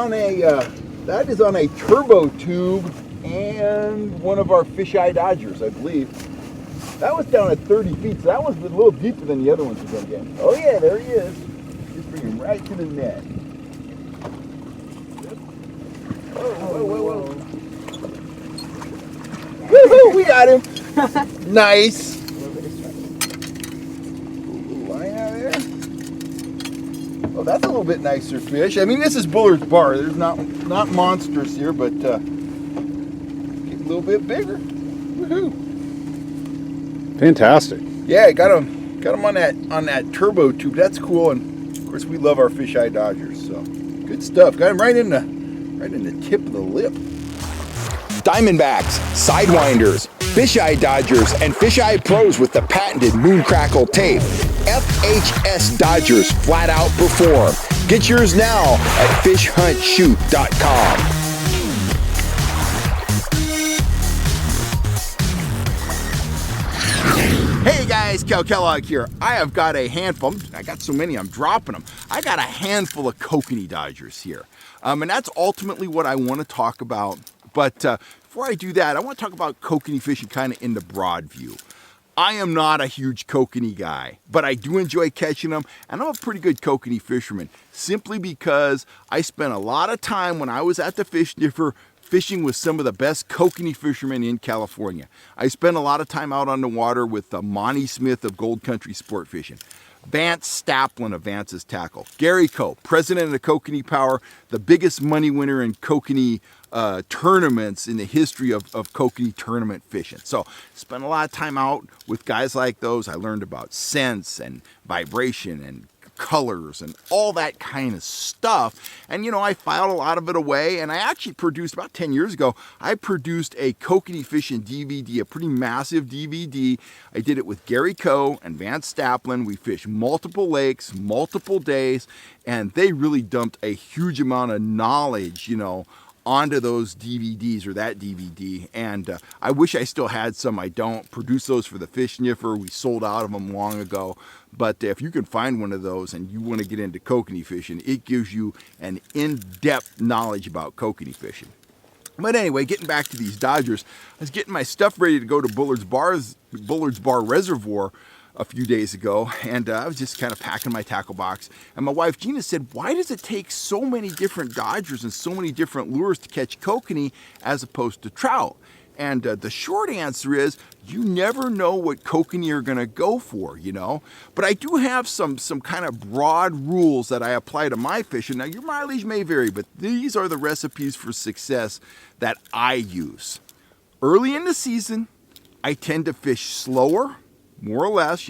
on a turbo tube and one of our fisheye Dodgers, I believe. That was down at 30 feet, so that was a little deeper than the other ones we've been getting. Oh yeah, there he is. Just bring him right to the net. Whoa, whoa, whoa, whoa. Woohoo, we got him. Nice. Line out there. Oh, that's a little bit nicer fish. I mean, this is Bullard's Bar. There's not monstrous here, but getting a little bit bigger. Woohoo! Fantastic. Yeah, got him on that turbo tube. That's cool, and of course we love our fisheye Dodgers. So good stuff. Got him right in the tip of the lip. Diamondbacks, Sidewinders, Fisheye Dodgers, and Fisheye Pros with the patented Moon Crackle tape. FHS Dodgers flat out perform. Get yours now at fishhuntshoot.com. Hey guys, Cal Kellogg here. I have got a handful, I got so many I'm dropping them. I got a handful of Kokanee Dodgers here. And that's ultimately what I want to talk about. But before I do that, I want to talk about kokanee fishing kind of in the broad view. I am not a huge kokanee guy, but I do enjoy catching them, and I'm a pretty good kokanee fisherman, simply because I spent a lot of time when I was at the Fish Sniffer fishing with some of the best kokanee fishermen in California. I spent a lot of time out on the water with Monty Smith of Gold Country Sport Fishing, Vance Staplin of Vance's Tackle, Gary Coe, president of Kokanee Power, the biggest money winner in kokanee tournaments in the history of kokanee tournament fishing. So spent a lot of time out with guys like those. I learned about sense and vibration and colors and all that kind of stuff. And I filed a lot of it away, and I actually produced, about 10 years ago, I produced a kokanee fishing DVD, a pretty massive DVD. I did it with Gary Coe and Vance Staplin. We fished multiple lakes, multiple days, and they really dumped a huge amount of knowledge, onto those DVDs, or that DVD. And I wish I still had some. I don't. Produced those for the Fish Sniffer. We sold out of them long ago. But if you can find one of those and you want to get into kokanee fishing, it gives you an in-depth knowledge about kokanee fishing. But anyway, getting back to these Dodgers, I was getting my stuff ready to go to Bullard's Bar Reservoir a few days ago, and I was just kind of packing my tackle box, and my wife Gina said, why does it take so many different Dodgers and so many different lures to catch kokanee as opposed to trout? And the short answer is, you never know what kokanee are going to go for, But I do have some kind of broad rules that I apply to my fishing. Now, your mileage may vary, but these are the recipes for success that I use. Early in the season, I tend to fish slower, more or less,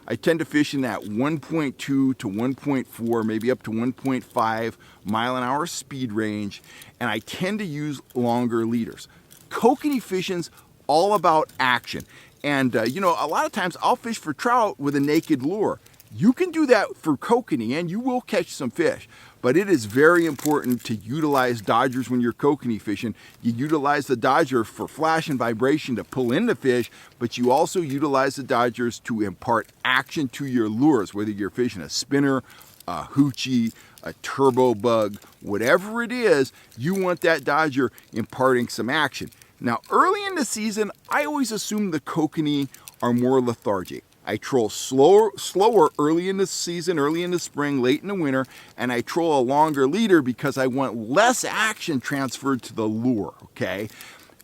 I tend to fish in that 1.2 to 1.4, maybe up to 1.5 mile an hour speed range, and I tend to use longer leaders. Kokanee fishing's all about action. And, a lot of times I'll fish for trout with a naked lure. You can do that for kokanee, and you will catch some fish. But it is very important to utilize Dodgers when you're kokanee fishing. You utilize the Dodger for flash and vibration to pull in the fish, but you also utilize the Dodgers to impart action to your lures, whether you're fishing a spinner, a hoochie, a turbo bug, whatever it is, you want that Dodger imparting some action. Now, early in the season, I always assume the kokanee are more lethargic. I troll slower early in the season, early in the spring, late in the winter, and I troll a longer leader because I want less action transferred to the lure, okay?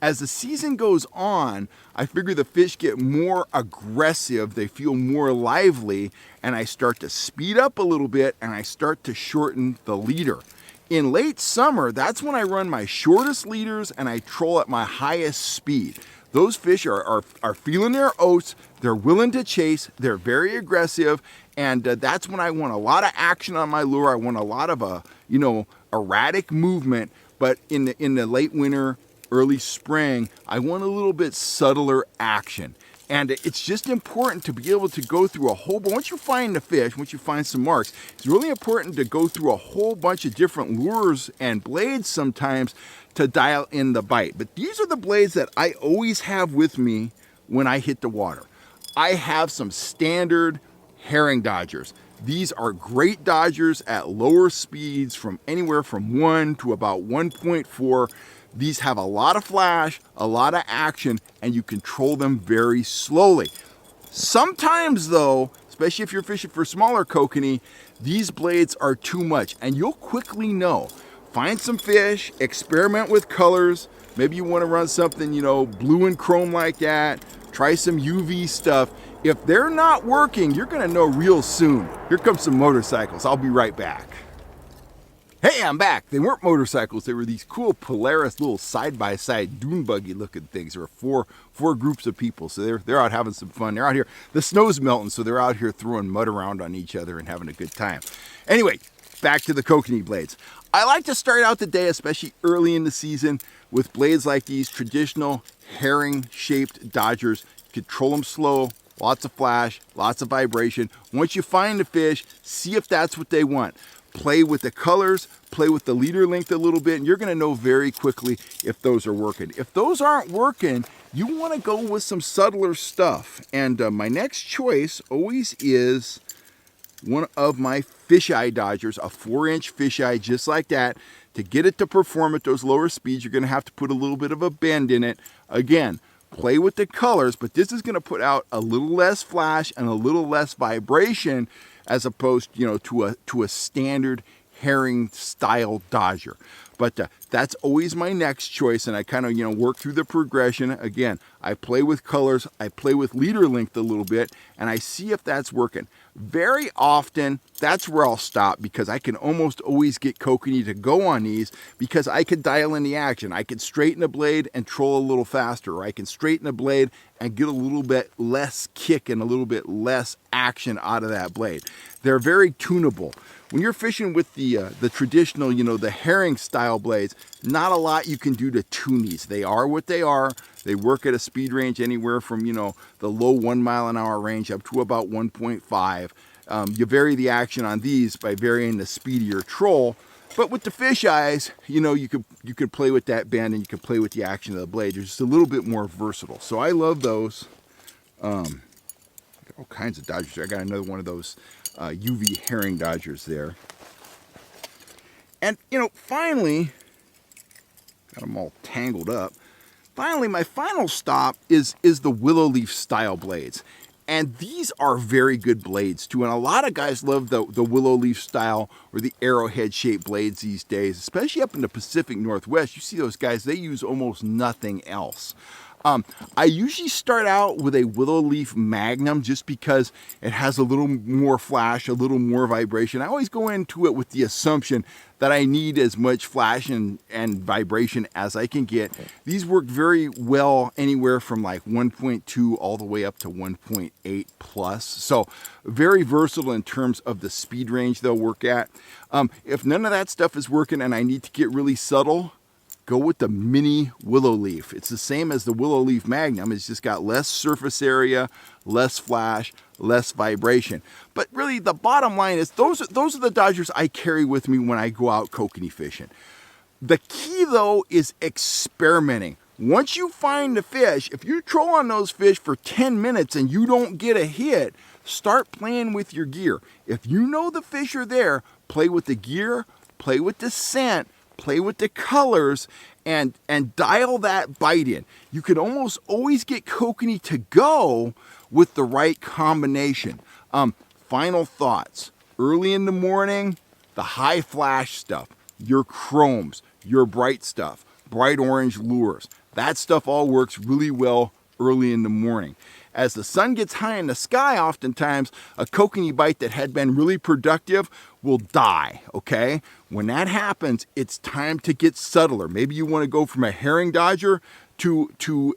As the season goes on, I figure the fish get more aggressive, they feel more lively, and I start to speed up a little bit, and I start to shorten the leader. In late summer, that's when I run my shortest leaders and I troll at my highest speed. Those fish are feeling their oats, they're willing to chase, they're very aggressive, and that's when I want a lot of action on my lure. I want a lot of erratic movement, but in the late winter, early spring, I want a little bit subtler action. And it's just important to be able to go through a whole bunch. Once you find the fish, once you find some marks, it's really important to go through a whole bunch of different lures and blades sometimes to dial in the bite. But these are the blades that I always have with me when I hit the water. I have some standard herring Dodgers. These are great dodgers at lower speeds from anywhere from 1 to about 1.4. These have a lot of flash, a lot of action, and you control them very slowly. Sometimes though, especially if you're fishing for smaller kokanee, these blades are too much, and you'll quickly know. Find some fish, experiment with colors. Maybe you want to run something, blue and chrome like that. Try some UV stuff. If they're not working, you're gonna know real soon. Here comes some motorcycles. I'll be right back. Hey, I'm back. They weren't motorcycles. They were these cool Polaris little side-by-side dune buggy looking things. There were four groups of people, so they're out having some fun. They're out here. The snow's melting, so they're out here throwing mud around on each other and having a good time. Anyway, back to the kokanee blades. I like to start out the day, especially early in the season, with blades like these traditional herring-shaped dodgers. Control them slow, lots of flash, lots of vibration. Once you find the fish, see if that's what they want. Play with the colors, play with the leader length a little bit, and you're gonna know very quickly if those are working. If those aren't working, you wanna go with some subtler stuff. And my next choice always is one of my fisheye dodgers, a 4-inch fisheye just like that. To get it to perform at those lower speeds, you're gonna have to put a little bit of a bend in it. Again, play with the colors, but this is gonna put out a little less flash and a little less vibration as opposed, to a standard herring style dodger. But that's always my next choice, and I kind of, work through the progression. Again, I play with colors, I play with leader length a little bit, and I see if that's working. Very often, that's where I'll stop, because I can almost always get kokanee to go on these because I can dial in the action. I can straighten the blade and troll a little faster, or I can straighten the blade and get a little bit less kick and a little bit less action out of that blade. They're very tunable. When you're fishing with the traditional, the herring style blades, not a lot you can do to tune these. They are what they are. They work at a speed range anywhere from, the low 1 mile an hour range up to about 1.5. You vary the action on these by varying the speed of your troll. But with the fish eyes, you could play with that bend and you can play with the action of the blade. They're just a little bit more versatile. So I love those. Got all kinds of dodgers. I got another one of those UV herring dodgers there. And, finally, got them all tangled up. Finally, my final stop is the willow leaf style blades. And these are very good blades too. And a lot of guys love the willow leaf style or the arrowhead shaped blades these days, especially up in the Pacific Northwest. You see those guys, they use almost nothing else. I usually start out with a willow leaf magnum just because it has a little more flash, a little more vibration. I always go into it with the assumption that I need as much flash and vibration as I can get. These work very well anywhere from like 1.2 all the way up to 1.8 plus. So very versatile in terms of the speed range they'll work at. If none of that stuff is working and I need to get really subtle, go with the mini willow leaf. It's the same as the willow leaf magnum. It's just got less surface area, less flash, less vibration. But really the bottom line is those are the dodgers I carry with me when I go out kokanee fishing. The key though is experimenting. Once you find the fish, if you troll on those fish for 10 minutes and you don't get a hit, start playing with your gear. If you know the fish are there, play with the gear, play with the scent, play with the colors, and dial that bite in. You can almost always get kokanee to go with the right combination. Final thoughts. Early in the morning, the high flash stuff, your chromes, your bright stuff, bright orange lures. That stuff all works really well early in the morning. As the sun gets high in the sky, oftentimes a kokanee bite that had been really productive will die, okay? When that happens, it's time to get subtler. Maybe you want to go from a herring dodger to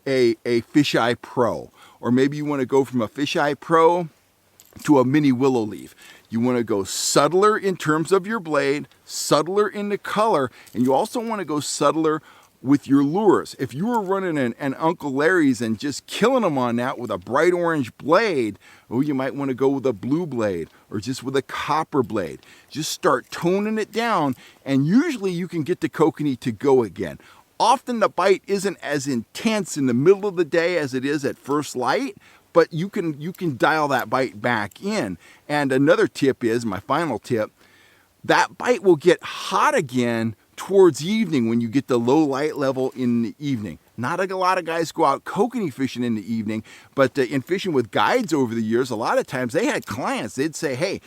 a Fisheye Pro. Or maybe you want to go from a Fisheye Pro to a mini willow leaf. You want to go subtler in terms of your blade, subtler in the color, and you also want to go subtler with your lures. If you were running an Uncle Larry's and just killing them on that with a bright orange blade, oh, you might want to go with a blue blade or just with a copper blade. Just start toning it down, and usually you can get the kokanee to go again. Often the bite isn't as intense in the middle of the day as it is at first light, but you can dial that bite back in. And another tip is, my final tip, that bite will get hot again towards evening when you get the low light level in the evening. Not a lot of guys go out kokanee fishing in the evening, but in fishing with guides over the years, a lot of times they had clients. They'd say, hey,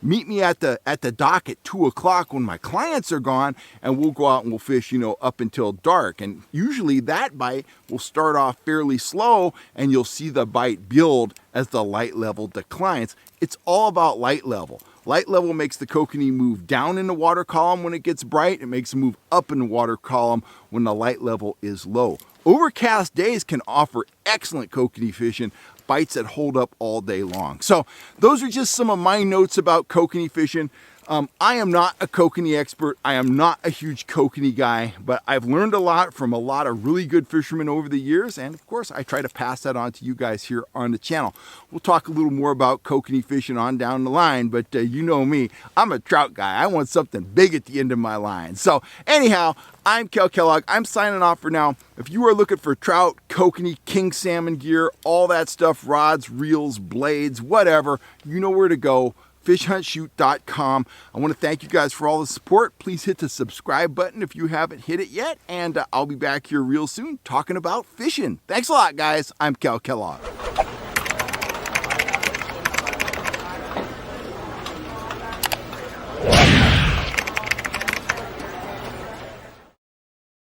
meet me at the dock at 2 o'clock when my clients are gone, and we'll go out and we'll fish, up until dark. And usually that bite will start off fairly slow, and you'll see the bite build as the light level declines. It's all about light level. Light level makes the kokanee move down in the water column when it gets bright. It makes it move up in the water column when the light level is low. Overcast days can offer excellent kokanee fishing, bites that hold up all day long. So those are just some of my notes about kokanee fishing. I am not a kokanee expert. I am not a huge kokanee guy, but I've learned a lot from a lot of really good fishermen over the years. And of course, I try to pass that on to you guys here on the channel. We'll talk a little more about kokanee fishing on down the line, but you know me, I'm a trout guy. I want something big at the end of my line. So anyhow, I'm Kel Kellogg. I'm signing off for now. If you are looking for trout, kokanee, king salmon gear, all that stuff, rods, reels, blades, whatever, you know where to go. FishHuntShoot.com. I want to thank you guys for all the support. Please hit the subscribe button if you haven't hit it yet, and I'll be back here real soon talking about fishing. Thanks a lot, guys. I'm Kel Kellogg.